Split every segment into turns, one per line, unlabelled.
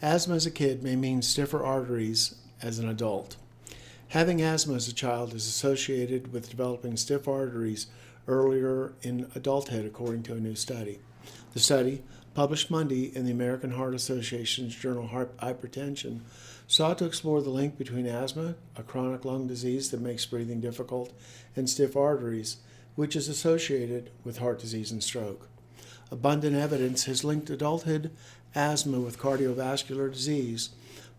Asthma as a kid may mean stiffer arteries as an adult. Having asthma as a child is associated with developing stiff arteries earlier in adulthood, according to a new study. The study, published Monday in the American Heart Association's journal Hypertension, sought to explore the link between asthma, a chronic lung disease that makes breathing difficult, and stiff arteries, which is associated with heart disease and stroke. Abundant evidence has linked adulthood asthma with cardiovascular disease,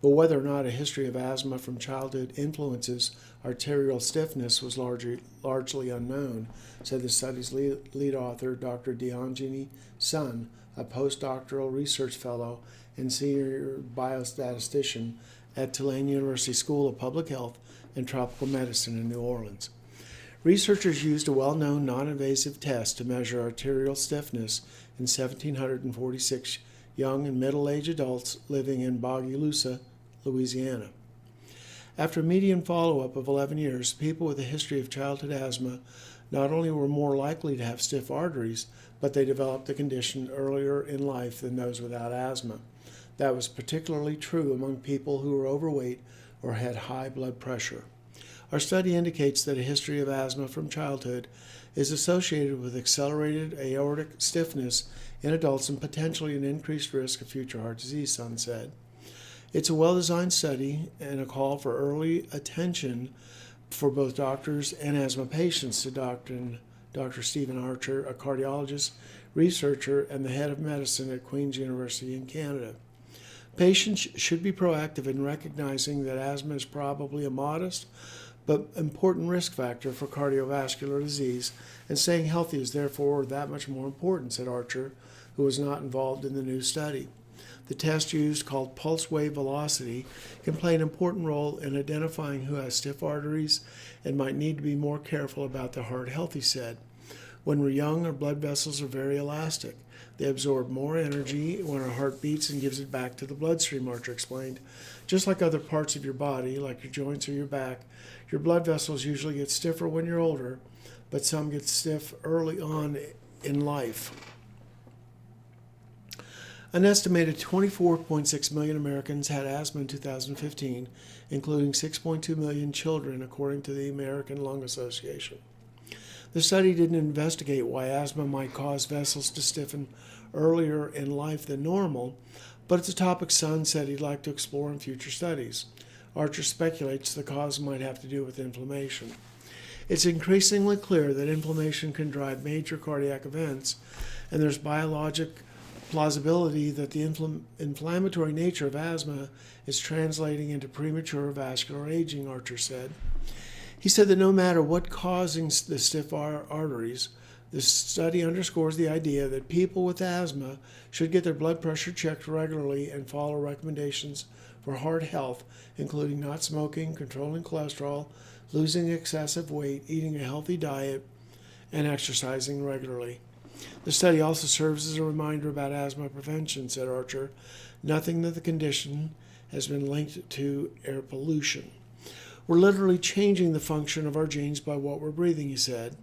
but whether or not a history of asthma from childhood influences arterial stiffness was largely unknown, said the study's lead author, Dr. Deanjini Sun, a postdoctoral research fellow and senior biostatistician at Tulane University School of Public Health and Tropical Medicine in New Orleans. Researchers used a well-known non-invasive test to measure arterial stiffness in 1,746 young and middle-aged adults living in Bogalusa, Louisiana. After a median follow-up of 11 years, people with a history of childhood asthma not only were more likely to have stiff arteries, but they developed the condition earlier in life than those without asthma. That was particularly true among people who were overweight or had high blood pressure. Our study indicates that a history of asthma from childhood is associated with accelerated aortic stiffness in adults and potentially an increased risk of future heart disease, Sun said. It's a well-designed study and a call for early attention for both doctors and asthma patients, said Dr. Stephen Archer, a cardiologist, researcher, and the head of medicine at Queen's University in Canada. Patients should be proactive in recognizing that asthma is probably a modest but important risk factor for cardiovascular disease, and staying healthy is therefore that much more important, said Archer, who was not involved in the new study. The test used, called pulse wave velocity, can play an important role in identifying who has stiff arteries and might need to be more careful about their heart health, he said. When we're young, our blood vessels are very elastic. They absorb more energy when our heart beats and gives it back to the bloodstream, Archer explained. Just like other parts of your body, like your joints or your back, your blood vessels usually get stiffer when you're older, but some get stiff early on in life. An estimated 24.6 million Americans had asthma in 2015, including 6.2 million children, according to the American Lung Association. The study didn't investigate why asthma might cause vessels to stiffen earlier in life than normal, but it's a topic Sun said he'd like to explore in future studies. Archer speculates the cause might have to do with inflammation. It's increasingly clear that inflammation can drive major cardiac events, and there's biologic plausibility that the inflammatory nature of asthma is translating into premature vascular aging, Archer said. He said that no matter what causing the stiff arteries, this study underscores the idea that people with asthma should get their blood pressure checked regularly and follow recommendations for heart health, including not smoking, controlling cholesterol, losing excessive weight, eating a healthy diet, and exercising regularly. The study also serves as a reminder about asthma prevention, said Archer. Nothing that the condition has been linked to air pollution. We're literally changing the function of our genes by what we're breathing, he said.